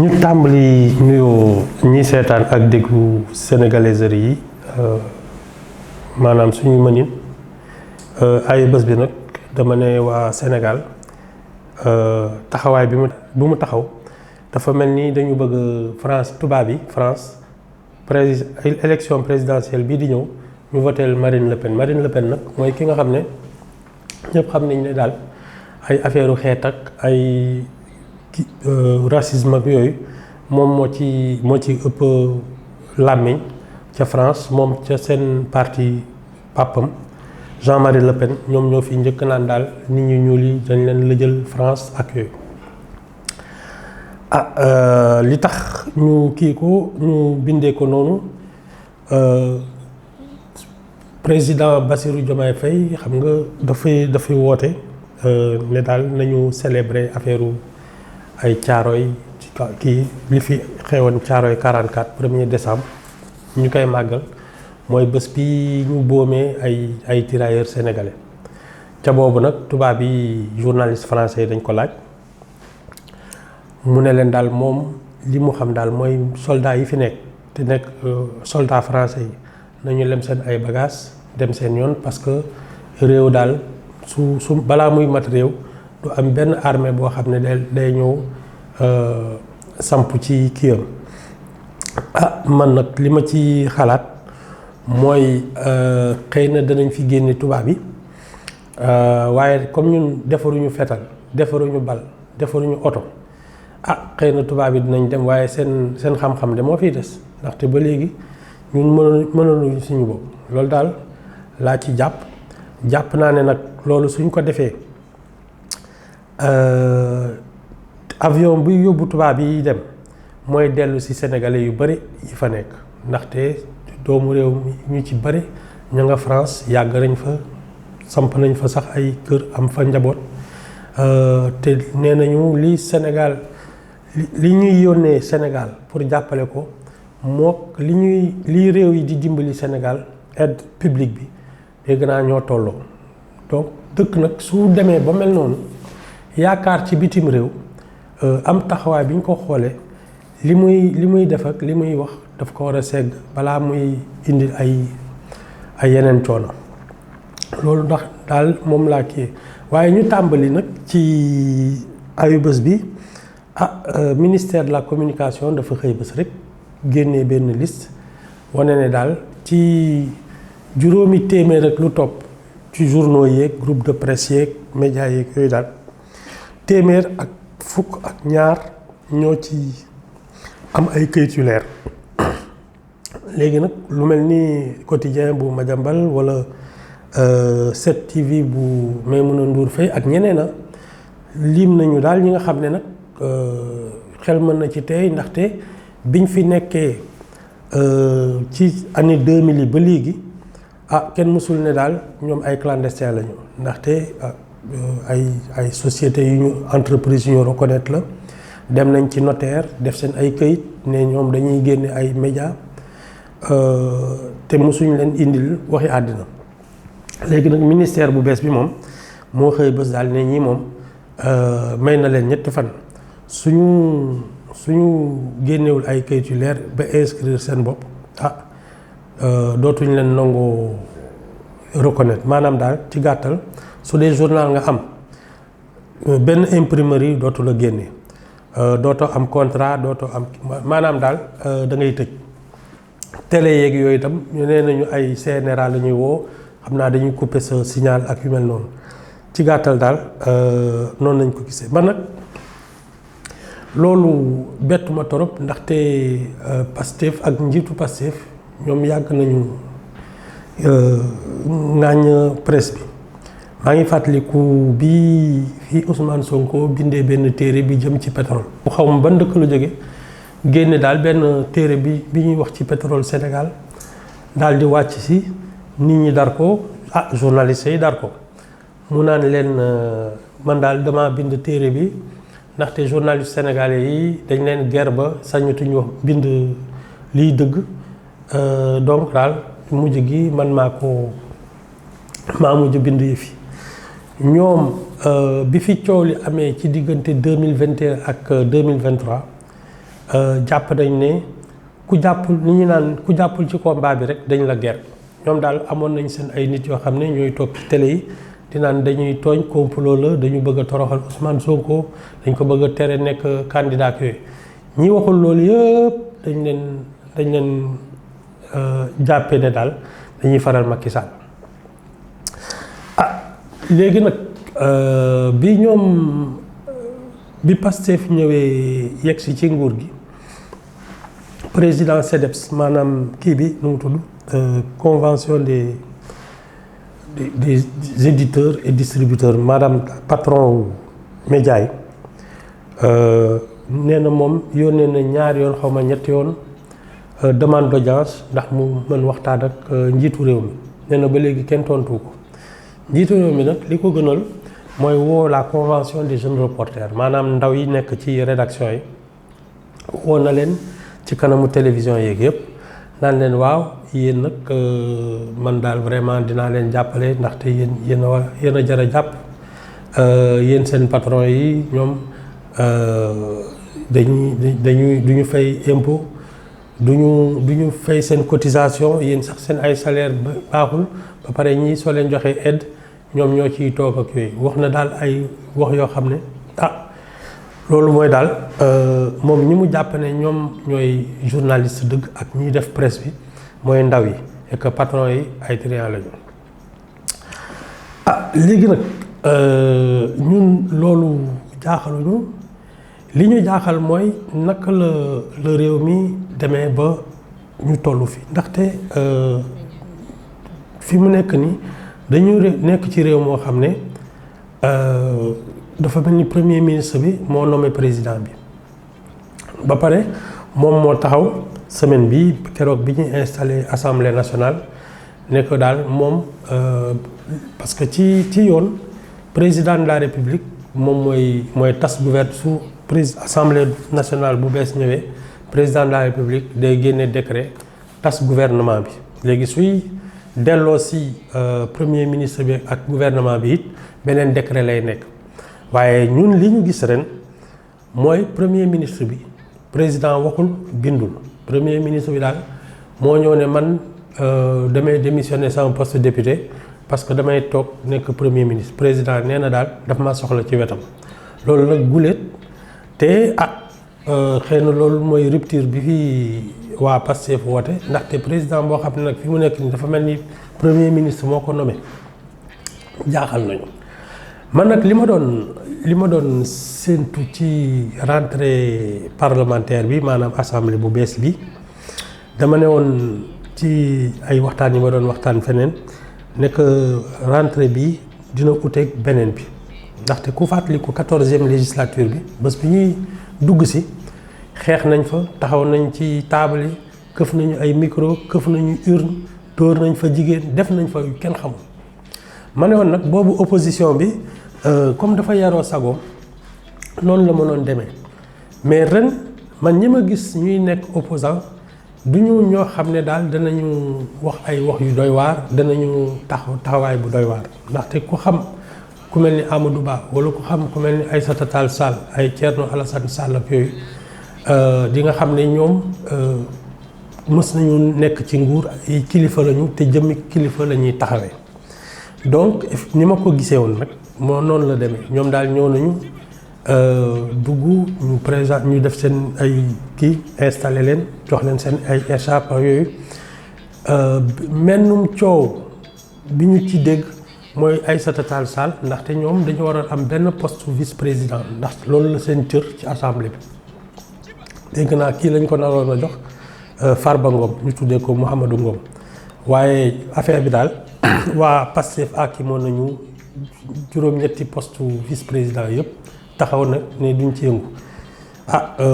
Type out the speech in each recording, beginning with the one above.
ñu tàmbali nuyoo ñi seetaan ak déglu sénégaliserie yi maanaam suñu mënin ay bés bi nag dama ne waa Sénégal taxawaay bi mu taxaw dafa mel ni dañu bëgg France tubaab yi France élection présidentielle bii di ñëw ñu voteel Marine Le Pen nag mooy ki nga xam ne ñëpp xam nañ ne daal ay affaire xeet ak ay racisme ak yooyu moom moo ci ëpp làmmiñ ca France moom ca seen parti papam Jean-Marie Le Pen ñoom ñoo fi njëkk naan daal nit ñu ñuul yi dañ leen lëjal France ak yooyu li tax ñu ñu bindee ko noonu président Bassirou Diomaye Faye xam nga dafay woote ne daal nañu célébrer affaire ay Caaroy kii li fi xewoon Caaroy 44 1er décembre ñu koy màggal mooy bés bi ñu boomee ay tirailleurs sénégalais ca boobu nag tubaab yi journaliste français dañ ko laaj mu ne leen daal moom li mu xam daal mooy soldats yi fi nekk te nekk soldats français yi nañu lem seen ay bagages dem seen yoon parce que réew daal su balaa muy mat réew du am benn armée boo xam ne day ñëw samp ci kiyam man nag li ma ci xalaat mooy xëy na danañ fi génne tubaab yi waaye comme ñun defaruñu fetal defaruñu bal defaruñu oto xëy na tubaab yi dinañ dem waaye seen xam-xam de moo fiy des ndaxte ba léegi ñun mënaluñu suñu bopp loolu daal laa ci jàpp naa ne nag loolu suñ ko defee avion buy yóbbu tubaab yi dem mooy dellu ci sénégalais yu bari yi fa nekk ndaxte doomu réew mi ñu ci bari ña nga France yàgg nañ fa samp nañ fa sax ay kër am fa njaboot te nee nañu li Sénégal li ñuy yónnee Sénégal pour jàppale ko mook li réew yi di dimbali Sénégal aide publique bi dégg naa ñoo tolloo donc dëkk nag su demee ba mel noonu yaakaar ci bitim réew am taxawaay bi ñu ko xoolee li muy def ak li muy wax daf ko war a segg balaa muy indi ay yeneen coono loolu ndax daal moom laa kii waaye ñu tàmbali nag ci ayubés bi ministère de la communication dafa xëy bés rek génnee benn liste wane ne daal ci juróomi téeméer rek lu topp ci journaux yeeg groupe de presse yeeg médias yeeg yooyu daal téeméer ak fukk ak ñaar ñoo ci am ay këyit yu leer léegi nag lu mel ni quotidien bu Madiambal wala 7TV bu Maïmouna Ndour Faye ak ñeneen a lim nañu daal ñi nga xam ne nag xel mën na ci tey ndaxte biñ fi nekkee ci année 2000 yi ba léegi kenn mësul ne daal ñoom ay clandestin lañu ndaxte ay sociétés yu ñu entreprise yu ñu reconnaître la dem nañ ci notaire def seen ay këyit ne ñoom dañuy génne ay médias te mësuñ leen indil waxi àddina léegi nag ministère bu bees bi moom moo xëy bés daal ne ñii moom may na leen ñetti fan suñu génnewul ay këyit yu leer ba inscrire seen bopp dootuñ leen nangoo reconnaître maanaam daal ci gàttal su dee journal nga am benn imprimerie dootu la génne dootoo am contrat dootoo am maanaam daal da ngay tëj télé yeeg yooyu itam ñu nee nañu ay CNRA la ñuy woo xam naa dañuy couper sa signal ak yu mel noonu ci gàttal daal noonu lañ ko gisee man nag loolu bettuma torop ndaxte Pastef ak njiitu Pastef ñoom yàgg nañu ŋaañ presse bi maa ngi fàttaliku bi fii Ousmane Sonko bindee benn téere bi jëm ci pétrole bu xaw ma ban dëkk la jóge génne daal benn téere bi ñuy wax ci pétrole Sénégal daal di wàcc si nit ñi dar ko journaliste yi dar ko mu naan leen man daal dama bind téere bi ndaxte journaliste sénégalais yi dañ leen guerre ba sañatuñu wax bind liy dëgg donc daal mujj gi man maa mujj bind yi fi ñoom bi fi coow li amee ci diggante 2021 ak 2023 jàpp nañ ne ku jàppul ni ñu naan ku jàppul ci combat bi rek dañ la ger ñoom daal amoon nañ seen ay nit yoo xam ne ñooy toog ci télé yi di naan dañuy tooñ complot la dañu bëgg a toroxal Ousmane Sonko dañ ko bëgg a tere nekk candidat yooyu ñi waxul loolu yëpp dañ leen jàppe ne daal dañuy faral Macky Sall léegi nag bi Pastef ñëwee yegsi ci nguur gi président CDEPS maanaam kii bi nu mu tudd convention des éditeurs et distributeurs maanaam patron média yi nee na moom yónnee na ñaari yoon xaw ma ñetti yoon demande d'audience ndax mu mën waxtaan ak njiitu réew mi nee na ba léegi kenn tontu ko njiitu réew mi nag li ko gënal mooy woo la convention des jeunes reporters maanaam ndaw yi nekk ci rédaction yi woo na leen ci kanamu télévision yeeg yëpp naan leen waaw yéen nag man daal vraiment dinaa leen jàppale ndaxte yéen a jar a jàpp yéen seen patron yi ñoom duñu fay impôt duñu fay seen cotisation yéen sax seen ay salaire baaxul ba pare ñii soo leen joxee aide ñoom ñoo ciy toog ak yooyu wax na daal ay wax yoo xam ne loolu mooy daal moom ñi mu jàpp ne ñoom ñooy journaliste dëgg ak ñiy def presse bi mooy ndaw yi et que patron yi ay trian lañu léegi nag ñun loolu jaaxaluñu li ñu jaaxal mooy naka la réew mi demee ba ñu toll fi ndaxte fi mu nekk nii dañu nekk ci réew moo xam ne dafa mel ni premier ministre bi moo nommé président bi ba pare moom moo taxaw semaine bi keroog bi ñuy installé assemblée nationale ne ko daal moom parce que ci yoon président de la république moom mooy tas gouvernement su assemblée nationale bu bees ñëwee président de la république day génne décret tas gouvernement bi léegi suy delloo si premier ministre bi ak gouvernement bi it beneen décret lay nekk waaye ñun li ñu gis ren mooy premier ministre bi président waxul bindul premier ministre bi daal moo ñëw ne man damay démissionner sama poste député parce que damay toog nekk premier ministre président nee na daal daf ma soxla ci wetam loolu nag guléet te xëy na loolu mooy rupture bi fi waa Pastef woote ndaxte président boo xam ne nag fi mu nekk nii dafa mel ni premier ministre moo ko nommé jaaxal nañu man nag li ma doon séentu ci rentrée parlementaire bi maanaam assemblée bu bees bi dama ne woon ci ay waxtaan yi ma doon waxtaan feneen nekk rentrée bi dina uteeg beneen bi ndaxte ku fàttaliku 14e législature bi bés bi ñuy dugg si xeex nañ fa taxaw nañ ci table yi këf nañu ay micro këf nañu urne dóor nañ fa jigéen def nañ fa yu kenn xamul ma ne woon nag boobu opposition bi comme dafa yaroo sagoom noonu la mënoon demee mais ren man ñi ma gis ñuy nekk opposant duñu ñoo xam ne daal danañu wax ay wax yu doy waar danañu taxawaay bu doy waar ndaxte ku xam ku mel ni Amadou Ba wala ku xam ku mel ni Aïssata Tall Sall ay Thierno Alassane Sall ak yooyu di nga xam ne ñoom mës nañu nekk ci nguur ay kilifa lañu te jëmmi kilifa la ñuy taxawee donc ni ma ko gisee woon nag moo noonu la demee ñoom daal ñëw nañu dugg ñu présent ñu def seen ay kii installé leen jox leen seen ay écharpe yooyu mennum coow bi ñu ci dégg mooy Aïssata Tall Sall ndaxte ñoom dañu war a am benn poste vice président ndax loolu la seen cër ci assemblée bi dégg naa kii lañ ko naroon a jox Farba Ngom ñu tuddee ko Mouhamadou Ngom waaye affaire bi daal waa Pastef moo nañu juróom-ñetti poste vice président yëpp taxaw nag ne duñ ci yëngu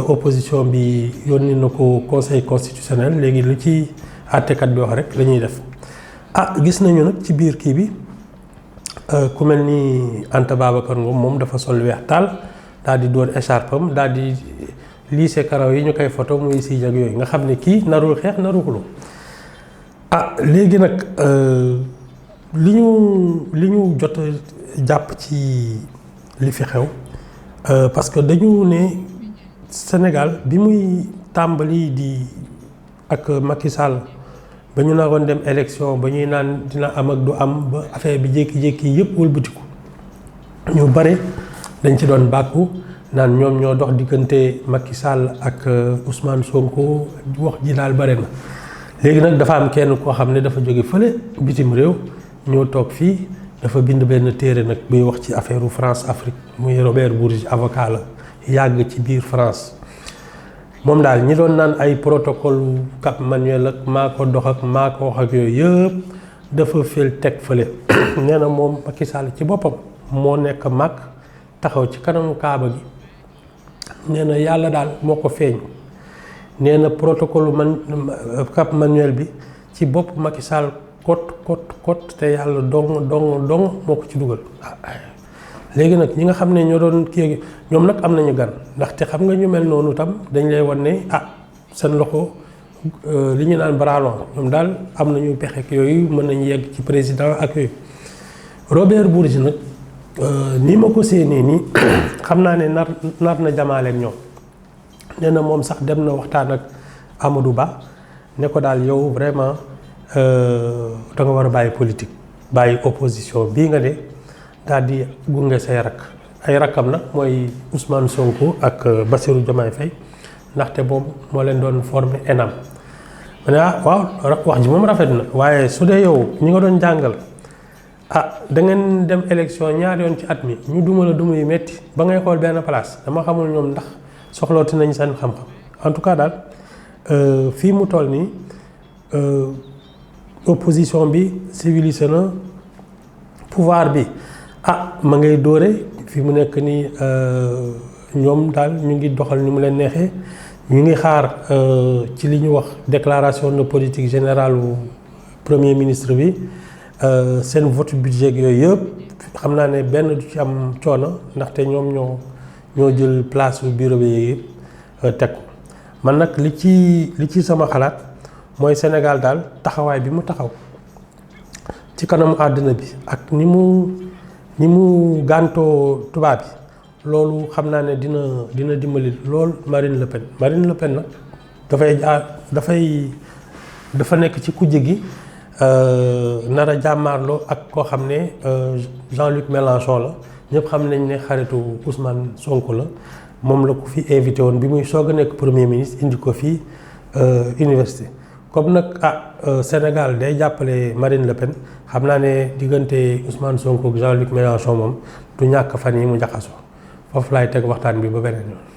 opposition bi yónni na ko conseil constitutionnel léegi lu ci àttekat bi wax rek la ñuy def gis nañu nag ci biir kii bi ku mel ni Anta Babacar Ngom moom dafa sol weex taal daal di doon écharpe am daal di liise karaw yi ñu koy photo muy si jag yooyu nga xam ne kii narul xeex narul xuloo léegi nag li ñu jot jàpp ci li fi xew parce que dañu ne Sénégal bi muy tàmbali di ak Macky Sall ba ñu naroon dem élection ba ñuy naan dina am ak du am ba affaire bi jékki-jékki yëpp wëlbatiku ñu bare dañ ci doon bàkku naan ñoom ñoo dox diggante Macky Sall ak Ousmane Sonko wax ji daal bare na. léegi nag dafa am kenn koo xam ne dafa jóge fële bitim réew ñoo toog fii dafa bind benn téere nag buy wax ci affaire France Afrique muy Robert Bourgi avocat la yàgg ci biir France. moom daal ñi doon naan ay protocole Cap Manuel ak maa ko dox ak maa ko wax ak yooyu yëpp dafa fël teg fële nee na moom Macky Sall ci boppam moo nekk mag taxaw ci kanamu Kaaba gi nee na yàlla daal moo ko feeñ nee na protocole Cap Manuel bi ci bopp Macky Sall kot te yàlla dong moo ko ci dugal. léegi nag ñi nga xam ne ñoo doon kii ñoom nag am nañu gan ndaxte xam nga ñu mel noonu tam dañ lay wan ne seen loxo li ñu naan bras long ñoom daal am nañu pexe yooyu mën nañu yegg ci président ak yooyu. Robert Bourgi nag ni ma ko séenee nii xam naa ne nar na jamaale ak ñoom nee na moom sax dem na waxtaan ak Amadou Ba ne ko daal yow vraiment da nga war a bàyyi politique bàyyi opposition bii nga ne. daal di gunge say rakk ay rakkam nag mooy Ousmane Sonko ak Bassirou Diomaye Faye ndaxte boobu moo leen doon formé ENAM ma ne waaw wax ji moom rafet na waaye su dee yow ñi nga doon jàngal da ngeen dem élection ñaar yoon ci at mi ñu duma la duma yu metti ba ngay xool benn place dama xamul ñoom ndax soxlooti nañ seen xam-xam en tout cas daal fii mu toll nii opposition bi civilisé na pouvoir bi ma ngay dóore fi mu nekk nii ñoom daal ñu ngi doxal ni mu leen neexee ñu ngi xaar ci li ñu wax déclaration de politique générale u premier ministre bi seen vote budget yooyu yëpp xam naa ne benn du ci am coono ndaxte ñoom ñoo jël place bu bureau bi yëpp teg ko man nag li ci sama xalaat mooy Sénégal daal taxawaay bi mu taxaw ci kanamu àddina bi ak ni mu gàntoo tubaab bi loolu xam naa ne dina dimbali lool Marine Le Pen nag dafa nekk ci kujje gi nar a jàmmaarloo ak koo xam ne Jean-Luc Mélenchon la ñëpp xam nañ ne xaritu Ousmane Sonko la moom la ko fi invité woon bi muy soog a nekk premier ministre indi ko fii université comme nag Sénégal day jàppale Marine Le Pen xam naa ne diggante Ousmane Sonko ak Jean-Luc Mélenchon moom du ñàkk fan yi mu jaxasoo foofu laay teg waxtaan bi ba beneen yoon